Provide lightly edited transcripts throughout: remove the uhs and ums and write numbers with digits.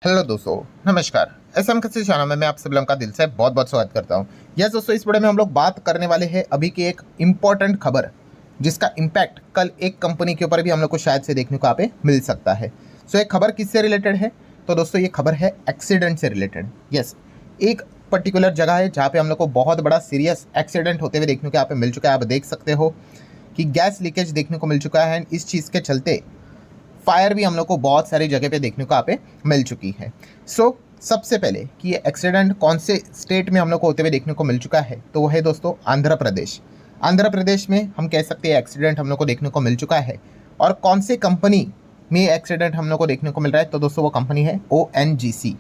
Hello दोस्तों, नमस्कार। SM किसी चैनल में मैं आप सभी लोगों का दिल से बहुत बहुत स्वागत करता हूं। यस दोस्तों, इस वीडियो में हम लोग बात करने वाले हैं अभी की एक इम्पॉर्टेंट खबर, जिसका इम्पैक्ट कल एक कंपनी के ऊपर भी हम लोग को शायद से देखने को यहाँ पे मिल सकता है। सो ये खबर किससे रिलेटेड है? तो दोस्तों ये खबर है एक्सीडेंट से रिलेटेड। यस, एक पर्टिकुलर जगह है जहाँ पे हम लोग को बहुत बड़ा सीरियस एक्सीडेंट होते हुए देखने को यहाँ पे मिल चुका है। आप देख सकते हो कि गैस लीकेज देखने को मिल चुका है, एंड इस चीज़ के चलते फायर भी हम लोग को बहुत सारी जगह पे देखने को यहाँ पे मिल चुकी है। सो सबसे पहले कि ये एक्सीडेंट कौन से स्टेट में हम लोग को होते हुए देखने को मिल चुका है, तो वो है दोस्तों आंध्र प्रदेश। आंध्र प्रदेश में हम कह सकते हैं एक्सीडेंट हम लोग को देखने को मिल चुका है। और कौन से कंपनी में एक्सीडेंट हम लोग को देखने को मिल रहा है, तो दोस्तों वो कंपनी है ONGC।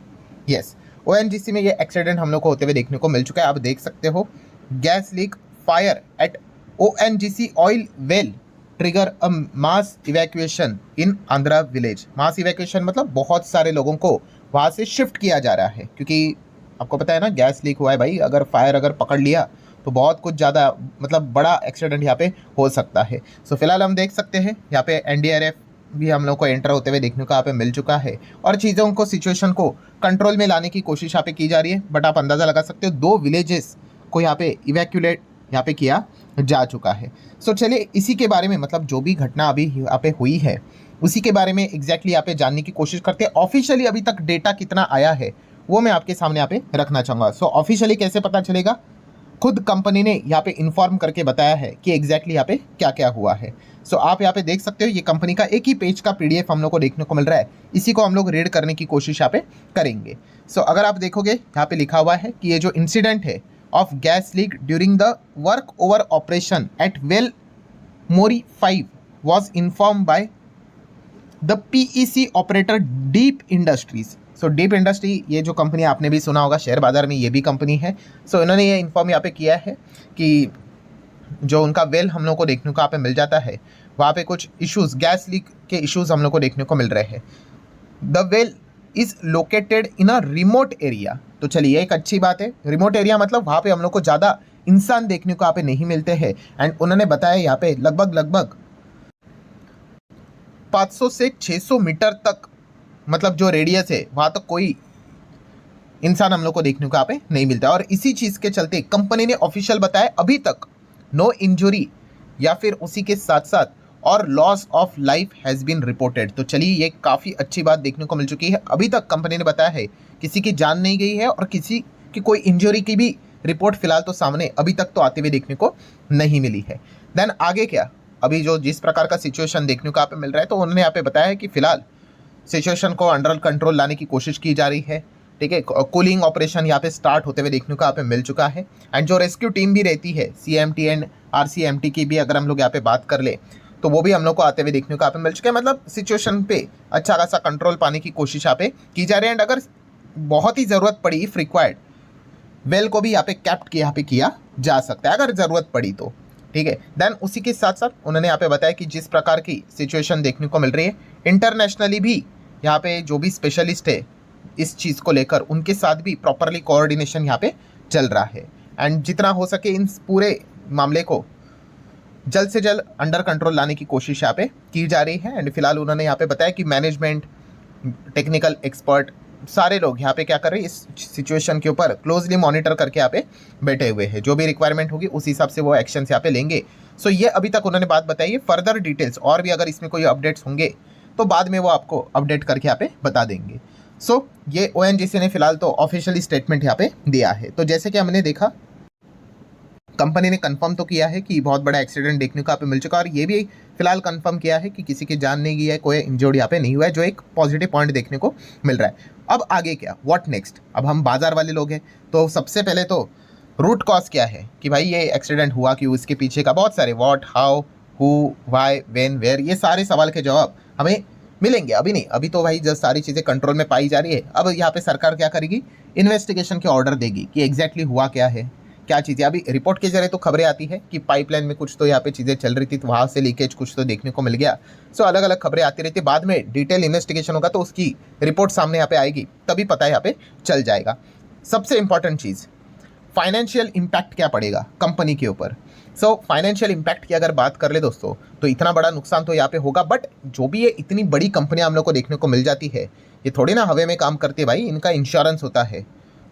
यस, ONGC में ये एक्सीडेंट हम लोग को होते हुए देखने को मिल चुका है। आप देख सकते हो, gas leak fire eight ONGC oil well trigger अ मास इवैक्यूएशन इन आंध्रा विलेज। मास इवैक्यूएशन मतलब बहुत सारे लोगों को वहाँ से शिफ्ट किया जा रहा है, क्योंकि आपको पता है ना, गैस लीक हुआ है भाई। अगर फायर अगर पकड़ लिया तो बहुत कुछ ज़्यादा मतलब बड़ा एक्सीडेंट यहाँ पे हो सकता है। सो फिलहाल हम देख सकते हैं यहाँ पे NDRF भी हम लोग को एंटर होते हुए देखने को यहाँ पे मिल चुका है, और चीज़ों को सिचुएशन को कंट्रोल में लाने की कोशिश यहाँ पे की जा रही है। बट आप अंदाज़ा लगा सकते हो 2 विलेजेस को यहाँ पे इवैक्यूएट यहाँ पे किया जा चुका है। सो चलिए इसी के बारे में, मतलब जो भी घटना अभी यहाँ पे हुई है उसी के बारे में एग्जैक्टली यहाँ पे जानने की कोशिश करते हैं। ऑफिशियली अभी तक डेटा कितना आया है वो मैं आपके सामने यहाँ पे रखना चाहूँगा। सो ऑफिशियली कैसे पता चलेगा? खुद कंपनी ने यहाँ पे इन्फॉर्म करके बताया है कि एग्जैक्टली यहाँ पे क्या क्या हुआ है। सो आप यहाँ पे देख सकते हो, ये कंपनी का एक ही पेज का PDF हम लोग को देखने को मिल रहा है। इसी को हम लोग रीड करने की कोशिश यहाँ पे करेंगे। सो अगर आप देखोगे यहाँ पे लिखा हुआ है कि ये जो इंसिडेंट है of gas leak during the work over operation at well Mori 5 was informed by the PEC operator Deep Industries। So deep industry ये जो कंपनी आपने भी सुना होगा, शेयर बाजार में ये भी कंपनी है। सो इन्होंने ये इन्फॉर्म यहाँ पे किया है कि जो उनका वेल हम लोग को देखने को यहाँ पे मिल जाता है, वहाँ पे कुछ इश्यूज, गैस लीक के इश्यूज हम लोग को देखने को मिल रहे हैं। The well is located in a remote area. तो चलिए एक अच्छी बात है। रिमोट एरिया मतलब वहाँ पे हम लोग को ज़्यादा इंसान देखने को यहाँ पे नहीं मिलते हैं। एंड उन्होंने बताया यहाँ पे लगभग 500 से 600 मीटर तक, मतलब जो रेडियस है वहाँ तक कोई इंसान हम लोग को देखने को यहाँ पे नहीं मिलता। और इसी चीज़ के चलते कंपनी ने ऑफिशियल बताया अभी तक नो इंजरी या फिर उसी के साथ साथ और loss of life has been reported. तो चलिए ये काफ़ी अच्छी बात देखने को मिल चुकी है। अभी तक कंपनी ने बताया है किसी की जान नहीं गई है, और किसी की कोई इंजरी की भी रिपोर्ट फिलहाल तो सामने अभी तक तो आते हुए देखने को नहीं मिली है। देन आगे क्या, अभी जो जिस प्रकार का सिचुएशन देखने को यहाँ पे मिल रहा है, तो उन्होंने यहाँ पे बताया है कि फिलहाल सिचुएशन को अंडर कंट्रोल लाने की कोशिश की जा रही है। ठीक है, कूलिंग ऑपरेशन यहाँ पे स्टार्ट होते हुए देखने को यहाँ पे मिल चुका है। एंड जो रेस्क्यू टीम भी रहती है CMT एंड RCMT की भी अगर हम लोग यहाँ पे बात कर ले, तो वो भी हम लोग को आते हुए देखने को यहाँ पे मिल चुके हैं। मतलब सिचुएशन पे अच्छा खासा कंट्रोल पाने की कोशिश यहाँ पे की जा रही है। एंड अगर बहुत ही ज़रूरत पड़ी, इफ रिक्वायर्ड, वेल को भी यहाँ पे कैप्ट यहाँ पे किया जा सकता है अगर ज़रूरत पड़ी तो। ठीक है, देन उसी के साथ साथ उन्होंने यहाँ पे बताया कि जिस प्रकार की सिचुएशन देखने को मिल रही है, इंटरनेशनली भी यहाँ पे जो भी स्पेशलिस्ट है इस चीज़ को लेकर, उनके साथ भी प्रॉपरली कोऑर्डिनेशन यहाँ पे चल रहा है। एंड जितना हो सके इन पूरे मामले को जल्द से जल्द अंडर कंट्रोल लाने की कोशिश यहाँ पे की जा रही है। एंड फिलहाल उन्होंने यहाँ पे बताया कि मैनेजमेंट, टेक्निकल एक्सपर्ट, सारे लोग यहाँ पे क्या कर रहे हैं, इस सिचुएशन के ऊपर क्लोजली मॉनिटर करके यहाँ पे बैठे हुए हैं। जो भी रिक्वायरमेंट होगी उस हिसाब से वो एक्शन यहाँ पे लेंगे। सो ये अभी तक उन्होंने बात बताई है। फर्दर डिटेल्स और भी अगर इसमें कोई अपडेट्स होंगे तो बाद में वो आपको अपडेट करके यहाँ पे बता देंगे। सो ये ONGC ने फिलहाल तो ऑफिशियली स्टेटमेंट यहाँ पे दिया है। तो जैसे कि हमने देखा, कंपनी ने कंफर्म तो किया है कि बहुत बड़ा एक्सीडेंट देखने को यहाँ पे मिल चुका है, और ये भी फिलहाल कंफर्म किया है कि किसी की जान नहीं गई है, कोई इंजर्ड यहाँ पे नहीं हुआ है, जो एक पॉजिटिव पॉइंट देखने को मिल रहा है। अब आगे क्या, व्हाट नेक्स्ट? अब हम बाजार वाले लोग हैं, तो सबसे पहले तो रूट कॉज क्या है कि भाई ये एक्सीडेंट हुआ क्यों, इसके पीछे का बहुत सारे what, how, who, why, when, where, ये सारे सवाल के जवाब हमें मिलेंगे। अभी नहीं, अभी तो भाई जस्ट सारी चीज़ें कंट्रोल में पाई जा रही है। अब यहाँ पे सरकार क्या करेगी, इन्वेस्टिगेशन के ऑर्डर देगी कि एग्जैक्टली हुआ क्या है, क्या चीज़ें। अभी रिपोर्ट के जरिए तो खबरें आती है कि पाइपलाइन में कुछ तो यहाँ पे चीज़ें चल रही थी, तो वहाँ से लीकेज कुछ तो देखने को मिल गया। सो अलग अलग खबरें आती रहती है। बाद में डिटेल इन्वेस्टिगेशन होगा तो उसकी रिपोर्ट सामने यहाँ पे आएगी, तभी पता यहाँ पे चल जाएगा। सबसे इंपॉर्टेंट चीज़, फाइनेंशियल इम्पैक्ट क्या पड़ेगा कंपनी के ऊपर। सो फाइनेंशियल इम्पैक्ट की अगर बात कर ले दोस्तों, तो इतना बड़ा नुकसान तो यहाँ पे होगा, बट जो भी ये इतनी बड़ी कंपनियां हम लोग को देखने को मिल जाती है, ये थोड़ी ना हवा में काम करती है भाई, इनका इंश्योरेंस होता है,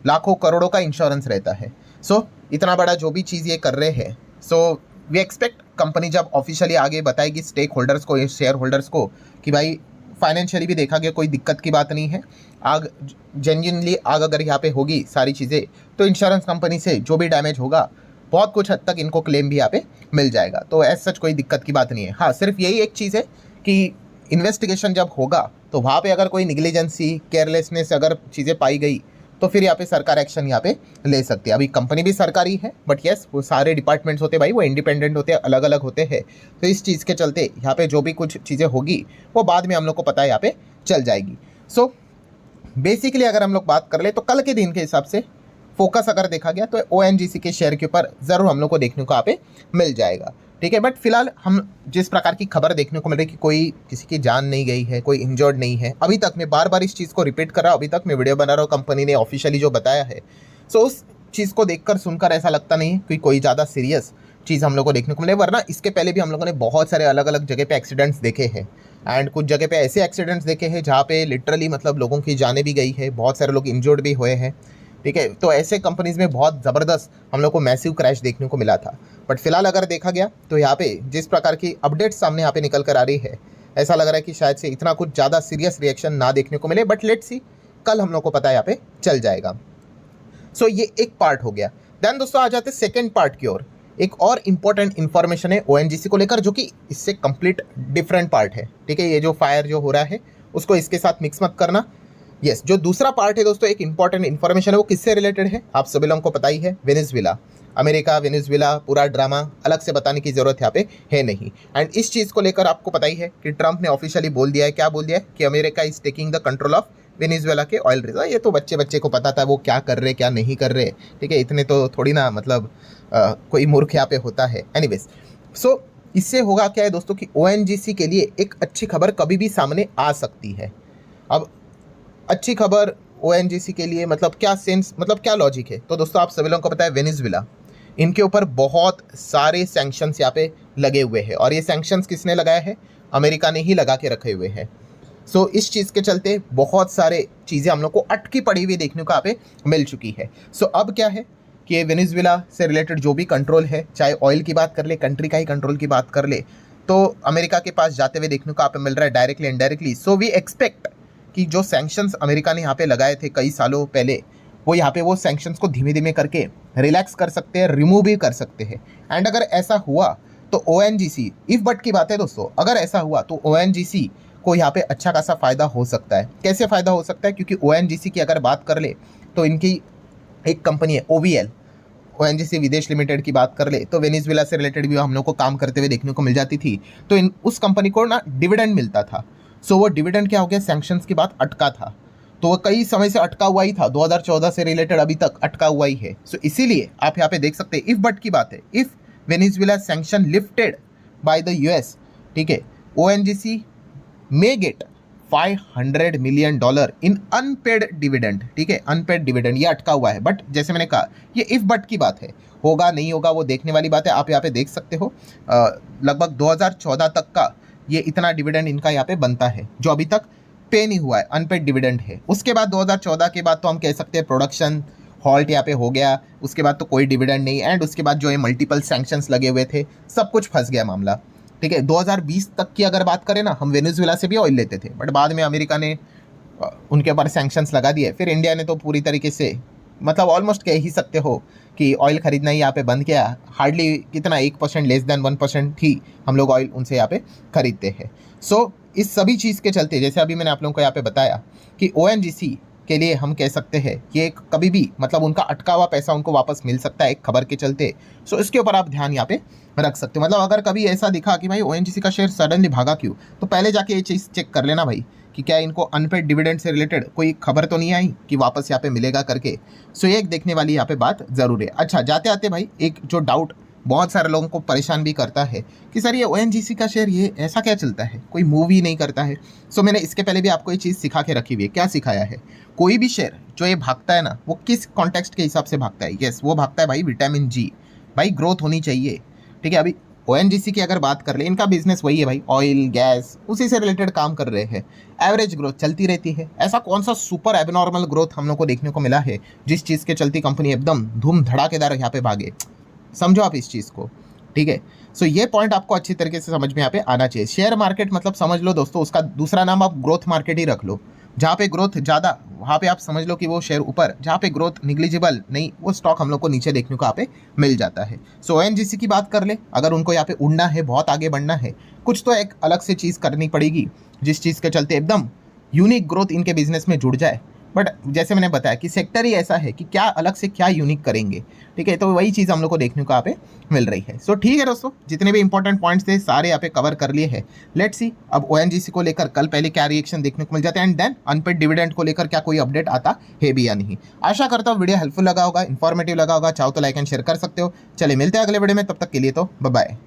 लाखों करोड़ों का इंश्योरेंस रहता है। सो इतना बड़ा जो भी चीज़ ये कर रहे हैं, सो वी एक्सपेक्ट कंपनी जब ऑफिशियली आगे बताएगी स्टेक होल्डर्स को, शेयर होल्डर्स को, कि भाई फाइनेंशियली भी देखा गया कोई दिक्कत की बात नहीं है, आग जेन्युइनली आग अगर यहाँ पे होगी सारी चीज़ें, तो इंश्योरेंस कंपनी से जो भी डैमेज होगा बहुत कुछ हद तक इनको क्लेम भी यहाँ पे मिल जाएगा। तो एज सच कोई दिक्कत की बात नहीं है। हाँ, सिर्फ यही एक चीज़ है कि इन्वेस्टिगेशन जब होगा तो वहाँ पे अगर कोई निग्लिजेंसी, केयरलेसनेस अगर चीज़ें पाई गई तो फिर यहाँ पे सरकार एक्शन यहाँ पे ले सकती है। अभी कंपनी भी सरकारी है, बट यस वो सारे डिपार्टमेंट्स होते हैं भाई, वो इंडिपेंडेंट होते हैं, अलग अलग होते हैं। तो इस चीज़ के चलते यहाँ पे जो भी कुछ चीज़ें होगी वो बाद में हम लोग को पता है यहाँ पे चल जाएगी। सो बेसिकली अगर हम लोग बात कर ले तो कल के दिन के हिसाब से फोकस अगर देखा गया तो ONGC के शेयर के ऊपर ज़रूर हम लोग को देखने को यहाँ पे मिल जाएगा, ठीक है। बट फिलहाल हम जिस प्रकार की खबर देखने को मिल रही है कि कोई किसी की जान नहीं गई है, कोई इंजर्ड नहीं है, अभी तक मैं बार बार इस चीज़ को रिपीट कर रहा हूँ, अभी तक मैं वीडियो बना रहा हूँ, कंपनी ने ऑफिशियली जो बताया है, सो उस चीज़ को देखकर सुनकर ऐसा लगता नहीं है कि कोई ज़्यादा सीरियस चीज़ हम लोग को देखने को मिले। वरना इसके पहले भी हम लोगों ने बहुत सारे अलग अलग जगह पे एक्सीडेंट्स देखे हैं, एंड कुछ जगह पे ऐसे एक्सीडेंट्स देखे हैं जहाँ पे लिटरली मतलब लोगों की जानें भी गई है, बहुत सारे लोग इंजर्ड भी हुए हैं, ठीक है। तो ऐसे कंपनीज में बहुत ज़बरदस्त हम लोग को मैसिव क्रैश देखने को मिला था। बट फिलहाल अगर देखा गया तो यहाँ पे जिस प्रकार की अपडेट्स सामने यहाँ पे निकल कर आ रही है, ऐसा लग रहा है कि शायद से इतना कुछ ज़्यादा सीरियस रिएक्शन ना देखने को मिले। बट लेट्स सी, कल हम लोग को पता है यहाँ पे चल जाएगा। सो ये एक पार्ट हो गया। देन दोस्तों आ जाते सेकेंड पार्ट की ओर। एक और इम्पॉर्टेंट इन्फॉर्मेशन है ONGC को लेकर, जो कि इससे कंप्लीट डिफरेंट पार्ट है, ठीक है। ये जो फायर जो हो रहा है उसको इसके साथ मिक्स मत करना। यस, जो दूसरा पार्ट है दोस्तों, एक इंपॉर्टेंट इन्फॉर्मेशन है, वो किससे रिलेटेड है आप सभी लोगों को पता ही है, वेनेजुएला, अमेरिका, वेनेजुएला, पूरा ड्रामा अलग से बताने की जरूरत यहाँ पे है नहीं। एंड इस चीज़ को लेकर आपको पता ही है कि ट्रंप ने ऑफिशियली बोल दिया है, क्या बोल दिया है, कि America is taking the control of Venezuela के ऑयल रिजर्व। ये तो बच्चे बच्चे को पता था वो क्या कर रहे क्या नहीं कर रहे, ठीक है। इतने तो थोड़ी ना मतलब कोई मूर्ख यहाँ पे होता है। एनीवेज, सो इससे होगा क्या है दोस्तों कि ONGC के लिए एक अच्छी खबर कभी भी सामने आ सकती है। अब अच्छी खबर ONGC के लिए मतलब क्या सेंस, मतलब क्या लॉजिक है, तो दोस्तों आप सभी लोगों को पता है वेनेजुएला, इनके ऊपर बहुत सारे सैंक्शंस यहाँ पे लगे हुए हैं, और ये सैंक्शंस किसने लगाया है, अमेरिका ने ही लगा के रखे हुए हैं। सो इस चीज़ के चलते बहुत सारे चीज़ें हम लोग को अटकी पड़ी हुई देखने को यहाँ पे मिल चुकी है। सो अब क्या है कि वेनेजुएला से रिलेटेड जो भी कंट्रोल है, चाहे ऑयल की बात कर ले, कंट्री का ही कंट्रोल की बात कर ले, तो अमेरिका के पास जाते हुए देखने को यहाँ पे मिल रहा है directly indirectly. So we expect कि जो सैंक्शंस अमेरिका ने यहाँ पे लगाए थे कई सालों पहले, वो यहाँ पे वो सैंक्शंस को धीमे धीमे करके रिलैक्स कर सकते हैं, रिमूव भी कर सकते हैं। एंड अगर ऐसा हुआ तो ONGC, इफ बट की बात है दोस्तों, अगर ऐसा हुआ तो ONGC को यहाँ पे अच्छा खासा फ़ायदा हो सकता है। कैसे फ़ायदा हो सकता है, क्योंकि ONGC की अगर बात कर ले तो इनकी एक कंपनी है OVL, ONGC विदेश लिमिटेड की बात कर ले तो वेनेजुएला से रिलेटेड भी हम लोग को काम करते हुए देखने को मिल जाती थी। तो उस कंपनी को ना डिविडेंड मिलता था। सो वो डिविडेंड क्या हो गया, सैंक्शंस की बात अटका था, तो वो कई समय से अटका हुआ ही था, 2014 से रिलेटेड अभी तक अटका हुआ ही है। सो इसीलिए आप यहाँ पे देख सकते हैं, इफ बट की बात है, if Venezuela sanction lifted by the US, ठीक है, ONGC may get $500 million in unpaid dividend, ठीक है, अनपेड डिविडेंड ये अटका हुआ है। बट जैसे मैंने कहा, ये इफ बट की बात है, होगा नहीं होगा वो देखने वाली बात है। आप यहाँ पे देख सकते हो लगभग 2014 तक का ये इतना डिविडेंड इनका यहाँ पे बनता है, जो अभी तक पे नहीं हुआ है, अनपेड डिविडेंड है। उसके बाद 2014 के बाद तो हम कह सकते हैं प्रोडक्शन हॉल्ट यहाँ पे हो गया, उसके बाद तो कोई डिविडेंड नहीं। एंड उसके बाद जो ये मल्टीपल सैंक्शंस लगे हुए थे, सब कुछ फंस गया मामला, ठीक है। 2020 तक की अगर बात करें ना, हम वेनेजुएला से भी ऑयल लेते थे, बट बाद में अमेरिका ने उनके ऊपर सैंक्शंस लगा दिए। फिर इंडिया ने तो पूरी तरीके से मतलब ऑलमोस्ट कह ही सकते हो कि ऑयल खरीदना ही यहाँ पे बंद किया। हार्डली कितना 1%, लेस देन 1% ही हम लोग ऑयल उनसे यहाँ पे खरीदते हैं। सो इस सभी चीज़ के चलते, जैसे अभी मैंने आप लोगों को यहाँ पे बताया कि ONGC के लिए हम कह सकते हैं कि एक कभी भी मतलब उनका अटका हुआ पैसा उनको वापस मिल सकता है एक खबर के चलते। सो इसके ऊपर आप ध्यान यहाँ पे रख सकते हो। मतलब अगर कभी ऐसा दिखा कि भाई ONGC का शेयर सडनली भागा क्यों, तो पहले जाके ये चीज़ चेक कर लेना भाई कि क्या इनको अनपेड डिविडेंड से रिलेटेड कोई खबर तो नहीं आई कि वापस यहाँ पे मिलेगा करके। सो ये एक देखने वाली यहाँ पे बात ज़रूर है। अच्छा, जाते आते भाई एक जो डाउट बहुत सारे लोगों को परेशान भी करता है कि सर ये ONGC का शेयर ये ऐसा क्या चलता है, कोई मूव ही नहीं करता है। सो मैंने इसके पहले भी आपको ये चीज़ सिखा के रखी हुई है। क्या सिखाया है, कोई भी शेयर जो ये भागता है ना, वो किस कॉन्टेक्स्ट के हिसाब से भागता है। यस, वो भागता है भाई विटामिन G, भाई ग्रोथ होनी चाहिए। ठीक है। अभी ONGC की अगर बात कर ले, इनका बिजनेस वही है भाई, ऑयल गैस उसी से रिलेटेड काम कर रहे हैं। एवरेज ग्रोथ चलती रहती है। ऐसा कौन सा सुपर एबनॉर्मल ग्रोथ हम लोग को देखने को मिला है जिस चीज़ के चलती कंपनी एकदम धूम धड़ाकेदार यहाँ पे भागे? समझो आप इस चीज़ को, ठीक है। सो ये पॉइंट आपको अच्छी तरीके से समझ में यहाँ पे आना चाहिए। शेयर मार्केट मतलब समझ लो दोस्तों, उसका दूसरा नाम आप ग्रोथ मार्केट ही रख लो। जहाँ पे ग्रोथ ज़्यादा, वहाँ पे आप समझ लो कि वो शेयर ऊपर, जहाँ पे ग्रोथ निग्लिजिबल नहीं, वो स्टॉक हम लोग को नीचे देखने को यहाँ पे मिल जाता है। सो ONGC की बात कर ले, अगर उनको यहाँ पे उड़ना है, बहुत आगे बढ़ना है, कुछ तो एक अलग से चीज़ करनी पड़ेगी जिस चीज़ के चलते एकदम यूनिक ग्रोथ इनके बिजनेस में जुड़ जाए। बट जैसे मैंने बताया कि सेक्टर ही ऐसा है कि क्या अलग से क्या यूनिक करेंगे, ठीक है। तो वही चीज़ हम लोग को देखने को यहाँ पे मिल रही है। सो ठीक है दोस्तों, जितने भी इंपॉर्टेंट पॉइंट्स थे सारे यहाँ पे कवर कर लिए हैं। लेट्स सी अब ONGC को लेकर कल पहले क्या रिएक्शन देखने को मिल जाता है, एंड देन अनपेड डिविडेंड को लेकर क्या कोई अपडेट आता है भी या नहीं। आशा करता हूँ वीडियो हेल्पफुल लगा होगा, इन्फॉर्मेटिव लगा होगा। चाहो तो लाइक एंड शेयर कर सकते हो। चलिए मिलते हैं अगले वीडियो में, तब तक के लिए तो बाय बाय।